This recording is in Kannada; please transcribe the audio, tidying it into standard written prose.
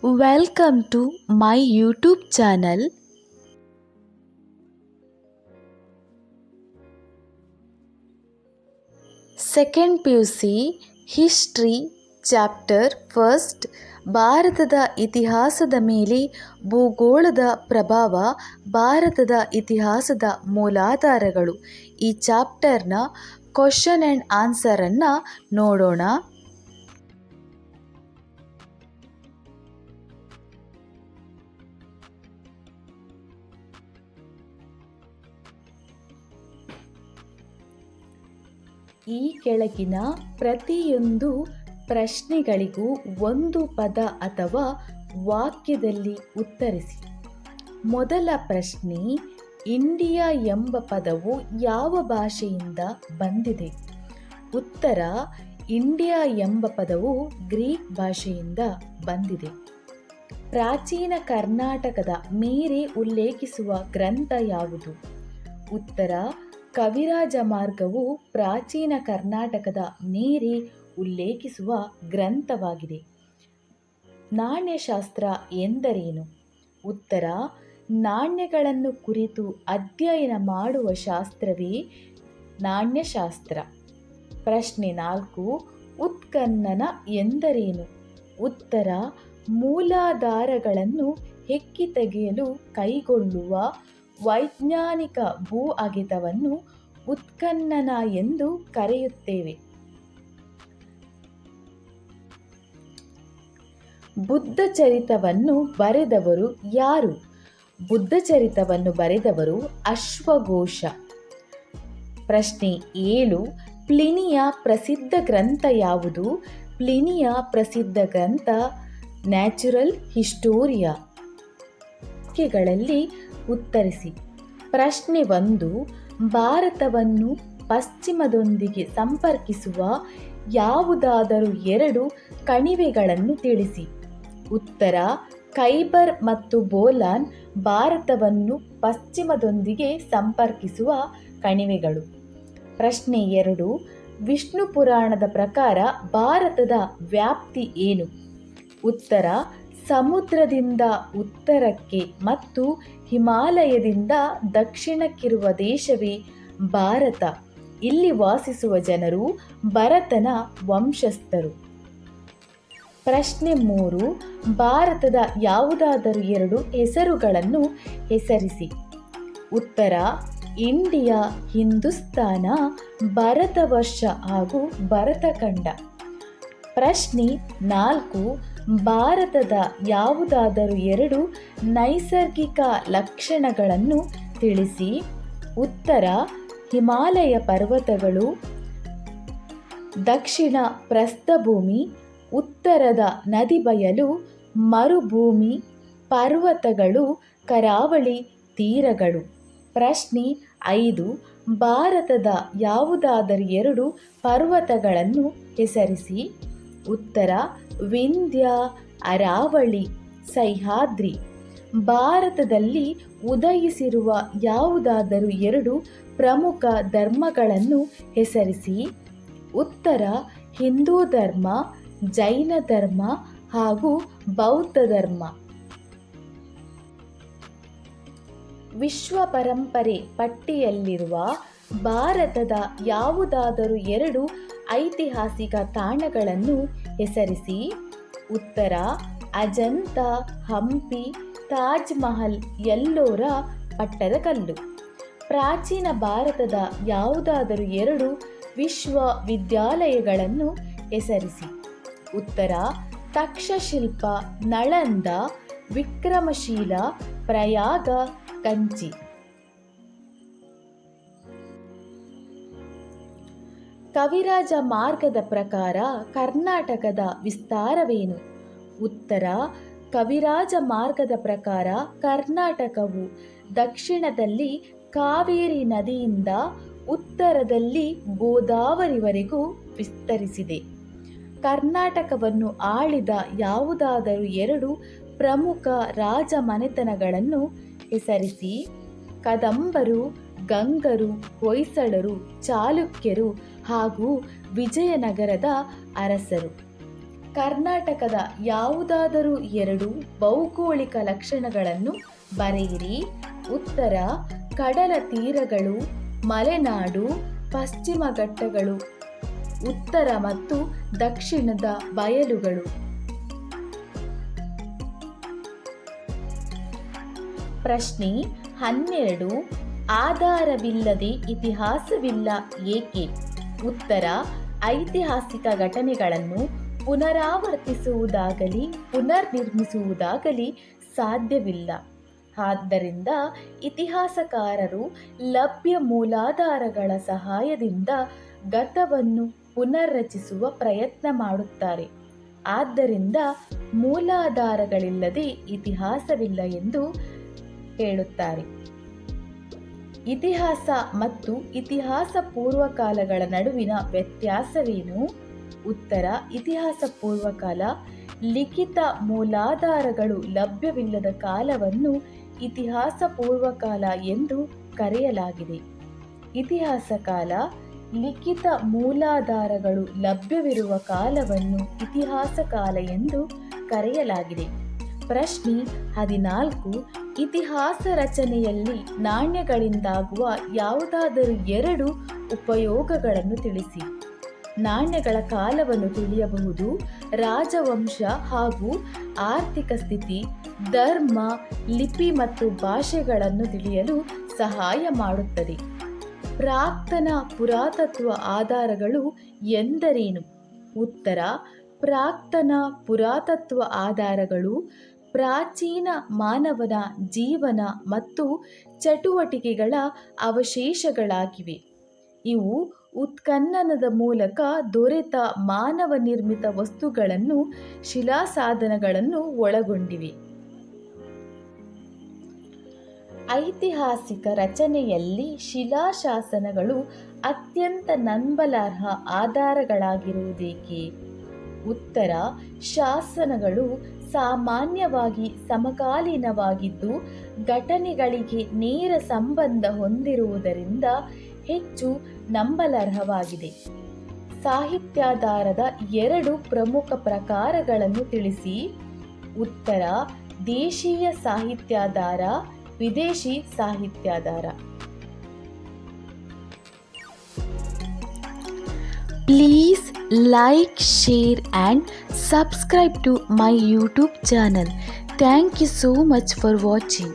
Welcome to my YouTube channel. Second PUC history chapter first ಭಾರತದ ಇತಿಹಾಸದ ಮೇಲೆ ಭೂಗೋಳದ ಪ್ರಭಾವ, ಭಾರತದ ಇತಿಹಾಸದ ಮೂಲಾಧಾರಗಳು. ಈ ಚಾಪ್ಟರ್ನ ಕ್ವಶನ್ ಆ್ಯಂಡ್ ಆನ್ಸರನ್ನು ನೋಡೋಣ. ಈ ಕೆಳಗಿನ ಪ್ರತಿಯೊಂದು ಪ್ರಶ್ನೆಗಳಿಗೂ ಒಂದು ಪದ ಅಥವಾ ವಾಕ್ಯದಲ್ಲಿ ಉತ್ತರಿಸಿ. ಮೊದಲ ಪ್ರಶ್ನೆ, ಇಂಡಿಯಾ ಎಂಬ ಪದವು ಯಾವ ಭಾಷೆಯಿಂದ ಬಂದಿದೆ? ಉತ್ತರ, ಇಂಡಿಯಾ ಎಂಬ ಪದವು ಗ್ರೀಕ್ ಭಾಷೆಯಿಂದ ಬಂದಿದೆ. ಪ್ರಾಚೀನ ಕರ್ನಾಟಕದ ಮೇರೆ ಉಲ್ಲೇಖಿಸುವ ಗ್ರಂಥ ಯಾವುದು? ಉತ್ತರ, ಕವಿರಾಜ ಮಾರ್ಗವು ಪ್ರಾಚೀನ ಕರ್ನಾಟಕದ ಮೇರೆ ಉಲ್ಲೇಖಿಸುವ ಗ್ರಂಥವಾಗಿದೆ. ನಾಣ್ಯಶಾಸ್ತ್ರ ಎಂದರೇನು? ಉತ್ತರ, ನಾಣ್ಯಗಳನ್ನು ಕುರಿತು ಅಧ್ಯಯನ ಮಾಡುವ ಶಾಸ್ತ್ರವೇ ನಾಣ್ಯಶಾಸ್ತ್ರ. ಪ್ರಶ್ನೆ 4, ಉತ್ಖನನ ಎಂದರೇನು? ಉತ್ತರ, ಮೂಲಾಧಾರಗಳನ್ನು ಹೆಕ್ಕಿ ತೆಗೆಯಲು ಕೈಗೊಳ್ಳುವ ವೈಜ್ಞಾನಿಕ ಭೂ ಅಗೆತವನ್ನು ಉತ್ಖನನ ಎಂದು ಕರೆಯುತ್ತೇವೆ. ಬುದ್ಧಚರಿತವನ್ನು ಬರೆದವರು ಯಾರು? ಬುದ್ಧಚರಿತವನ್ನು ಬರೆದವರು ಅಶ್ವಘೋಷ. ಪ್ರಶ್ನೆ 7, ಪ್ಲಿನಿಯ ಪ್ರಸಿದ್ಧ ಗ್ರಂಥ ಯಾವುದು? ಪ್ಲಿನಿಯ ಪ್ರಸಿದ್ಧ ಗ್ರಂಥ ನ್ಯಾಚುರಲ್ ಹಿಸ್ಟೋರಿಯಾ. ವಾಕ್ಯಗಳಲ್ಲಿ ಉತ್ತರಿಸಿ. ಪ್ರಶ್ನೆ 1, ಭಾರತವನ್ನು ಪಶ್ಚಿಮದೊಂದಿಗೆ ಸಂಪರ್ಕಿಸುವ ಯಾವುದಾದರೂ 2 ಕಣಿವೆಗಳನ್ನು ತಿಳಿಸಿ. ಉತ್ತರ, ಖೈಬರ್ ಮತ್ತು ಬೋಲಾನ್ ಭಾರತವನ್ನು ಪಶ್ಚಿಮದೊಂದಿಗೆ ಸಂಪರ್ಕಿಸುವ ಕಣಿವೆಗಳು. ಪ್ರಶ್ನೆ 2, ವಿಷ್ಣು ಪುರಾಣದ ಪ್ರಕಾರ ಭಾರತದ ವ್ಯಾಪ್ತಿ ಏನು? ಉತ್ತರ, ಸಮುದ್ರದಿಂದ ಉತ್ತರಕ್ಕೆ ಮತ್ತು ಹಿಮಾಲಯದಿಂದ ದಕ್ಷಿಣಕ್ಕಿರುವ ದೇಶವೇ ಭಾರತ. ಇಲ್ಲಿ ವಾಸಿಸುವ ಜನರು ಭರತನ ವಂಶಸ್ಥರು. ಪ್ರಶ್ನೆ 3, ಭಾರತದ ಯಾವುದಾದರೂ 2 ಹೆಸರುಗಳನ್ನು ಹೆಸರಿಸಿ. ಉತ್ತರ, ಇಂಡಿಯಾ, ಹಿಂದೂಸ್ತಾನ, ಭರತವರ್ಷ ಹಾಗೂ ಭರತಖಂಡ. ಪ್ರಶ್ನೆ 4, ಭಾರತದ ಯಾವುದಾದರೂ 2 ನೈಸರ್ಗಿಕ ಲಕ್ಷಣಗಳನ್ನು ತಿಳಿಸಿ. ಉತ್ತರ, ಹಿಮಾಲಯ ಪರ್ವತಗಳು, ದಕ್ಷಿಣ ಪ್ರಸ್ಥಭೂಮಿ, ಉತ್ತರದ ನದಿ ಬಯಲು, ಮರುಭೂಮಿ, ಪರ್ವತಗಳು, ಕರಾವಳಿ ತೀರಗಳು. ಪ್ರಶ್ನೆ 5, ಭಾರತದ ಯಾವುದಾದರೂ 2 ಪರ್ವತಗಳನ್ನು ಹೆಸರಿಸಿ. ಉತ್ತರ, ವಿಂಧ್ಯ, ಅರಾವಳಿ, ಸಹ್ಯಾದ್ರಿ. ಭಾರತದಲ್ಲಿ ಉದಯಿಸಿರುವ ಯಾವುದಾದರೂ 2 ಪ್ರಮುಖ ಧರ್ಮಗಳನ್ನು ಹೆಸರಿಸಿ. ಉತ್ತರ, ಹಿಂದೂ ಧರ್ಮ, ಜೈನ ಧರ್ಮ ಹಾಗೂ ಬೌದ್ಧ ಧರ್ಮ. ವಿಶ್ವ ಪರಂಪರೆ ಪಟ್ಟಿಯಲ್ಲಿರುವ ಭಾರತದ ಯಾವುದಾದರೂ 2 ಐತಿಹಾಸಿಕ ತಾಣಗಳನ್ನು ಹೆಸರಿಸಿ. ಉತ್ತರ, ಅಜಂತ, ಹಂಪಿ, ತಾಜ್ ಮಹಲ್, ಎಲ್ಲೋರ ಪಟ್ಟದಕಲ್ಲು. ಪ್ರಾಚೀನ ಭಾರತದ ಯಾವುದಾದರೂ 2 ವಿಶ್ವವಿದ್ಯಾಲಯಗಳನ್ನು ಹೆಸರಿಸಿ. ಉತ್ತರ, ತಕ್ಷಶಿಲ್ಪ, ನಳಂದ, ವಿಕ್ರಮಶೀಲ, ಪ್ರಯಾಗ, ಕಂಚಿ. ಕವಿರಾಜ ಮಾರ್ಗದ ಪ್ರಕಾರ ಕರ್ನಾಟಕದ ವಿಸ್ತಾರವೇನು? ಉತ್ತರ, ಕವಿರಾಜ ಮಾರ್ಗದ ಪ್ರಕಾರ ಕರ್ನಾಟಕವು ದಕ್ಷಿಣದಲ್ಲಿ ಕಾವೇರಿ ನದಿಯಿಂದ ಉತ್ತರದಲ್ಲಿ ಗೋದಾವರಿವರೆಗೂ ವಿಸ್ತರಿಸಿದೆ. ಕರ್ನಾಟಕವನ್ನು ಆಳಿದ ಯಾವುದಾದರೂ 2 ಪ್ರಮುಖ ರಾಜಮನೆತನಗಳನ್ನು ಹೆಸರಿಸಿ. ಕದಂಬರು, ಗಂಗರು, ಹೊಯ್ಸಳರು, ಚಾಲುಕ್ಯರು ಹಾಗೂ ವಿಜಯನಗರದ ಅರಸರು. ಕರ್ನಾಟಕದ ಯಾವುದಾದರೂ 2 ಭೌಗೋಳಿಕ ಲಕ್ಷಣಗಳನ್ನು ಬರೆಯಿರಿ. ಉತ್ತರ: ಕಡಲ ತೀರಗಳು, ಮಲೆನಾಡು, ಪಶ್ಚಿಮ ಘಟ್ಟಗಳು. ಉತ್ತರ ಮತ್ತು ದಕ್ಷಿಣದ ಬಯಲುಗಳು. ಪ್ರಶ್ನೆ 12. ಆಧಾರವಿಲ್ಲದೆ ಇತಿಹಾಸವಿಲ್ಲ ಏಕೆ? ಉತ್ತರ: ಐತಿಹಾಸಿಕ ಘಟನೆಗಳನ್ನು ಪುನರಾವರ್ತಿಸುವುದಾಗಲಿ ಪುನರ್ನಿರ್ಮಿಸುವುದಾಗಲಿ ಸಾಧ್ಯವಿಲ್ಲ. ಆದ್ದರಿಂದ ಇತಿಹಾಸಕಾರರು ಲಭ್ಯ ಮೂಲಾಧಾರಗಳ ಸಹಾಯದಿಂದ ಗತವನ್ನು ಪುನರ್ರಚಿಸುವ ಪ್ರಯತ್ನ ಮಾಡುತ್ತಾರೆ. ಆದ್ದರಿಂದ ಮೂಲಾಧಾರಗಳಿಲ್ಲದೆ ಇತಿಹಾಸವಿಲ್ಲ ಎಂದು ಹೇಳುತ್ತಾರೆ. ಇತಿಹಾಸ ಮತ್ತು ಇತಿಹಾಸ ಪೂರ್ವಕಾಲಗಳ ನಡುವಿನ ವ್ಯತ್ಯಾಸವೇನು? ಉತ್ತರ: ಇತಿಹಾಸ ಪೂರ್ವಕಾಲ ಲಿಖಿತ ಮೂಲಾಧಾರಗಳು ಲಭ್ಯವಿಲ್ಲದ ಕಾಲವನ್ನು ಇತಿಹಾಸ ಪೂರ್ವಕಾಲ ಎಂದು ಕರೆಯಲಾಗಿದೆ. ಇತಿಹಾಸ ಕಾಲ ಲಿಖಿತ ಮೂಲಾಧಾರಗಳು ಲಭ್ಯವಿರುವ ಕಾಲವನ್ನು ಇತಿಹಾಸ ಕಾಲ ಎಂದು ಕರೆಯಲಾಗಿದೆ. ಪ್ರಶ್ನೆ 14. ಇತಿಹಾಸ ರಚನೆಯಲ್ಲಿ ನಾಣ್ಯಗಳಿಂದಾಗುವ ಯಾವುದಾದರೂ 2 ಉಪಯೋಗಗಳನ್ನು ತಿಳಿಸಿ. ನಾಣ್ಯಗಳ ಕಾಲವನ್ನು ತಿಳಿಯಬಹುದು. ರಾಜವಂಶ ಹಾಗೂ ಆರ್ಥಿಕ ಸ್ಥಿತಿ, ಧರ್ಮ, ಲಿಪಿ ಮತ್ತು ಭಾಷೆಗಳನ್ನು ತಿಳಿಯಲು ಸಹಾಯ ಮಾಡುತ್ತದೆ. ಪ್ರಾಕ್ತನ ಪುರಾತತ್ವ ಆಧಾರಗಳು ಎಂದರೇನು? ಉತ್ತರ: ಪ್ರಾಕ್ತನ ಪುರಾತತ್ವ ಆಧಾರಗಳು ಪ್ರಾಚೀನ ಮಾನವನ ಜೀವನ ಮತ್ತು ಚಟುವಟಿಕೆಗಳ ಅವಶೇಷಗಳಾಗಿವೆ. ಇವು ಉತ್ಖನನದ ಮೂಲಕ ದೊರೆತ ಮಾನವ ನಿರ್ಮಿತ ವಸ್ತುಗಳನ್ನು, ಶಿಲಾಸಾಧನಗಳನ್ನು ಒಳಗೊಂಡಿವೆ. ಐತಿಹಾಸಿಕ ರಚನೆಯಲ್ಲಿ ಶಿಲಾಶಾಸನಗಳು ಅತ್ಯಂತ ನಂಬಲರ್ಹ ಆಧಾರಗಳಾಗಿರುವುದೇಕೆ? ಉತ್ತರ: ಶಾಸನಗಳು ಸಾಮಾನ್ಯವಾಗಿ ಸಮಕಾಲೀನವಾಗಿದ್ದು ಘಟನೆಗಳಿಗೆ ನೇರ ಸಂಬಂಧ ಹೊಂದಿರುವುದರಿಂದ ಹೆಚ್ಚು ನಂಬಲರ್ಹವಾಗಿದೆ. ಸಾಹಿತ್ಯಾಧಾರದ 2 ಪ್ರಮುಖ ಪ್ರಕಾರಗಳನ್ನು ತಿಳಿಸಿ. ಉತ್ತರ: ದೇಶೀಯ ಸಾಹಿತ್ಯಾಧಾರ, ವಿದೇಶಿ ಸಾಹಿತ್ಯಾಧಾರ. Please like, share and subscribe to my YouTube channel. Thank you so much for watching.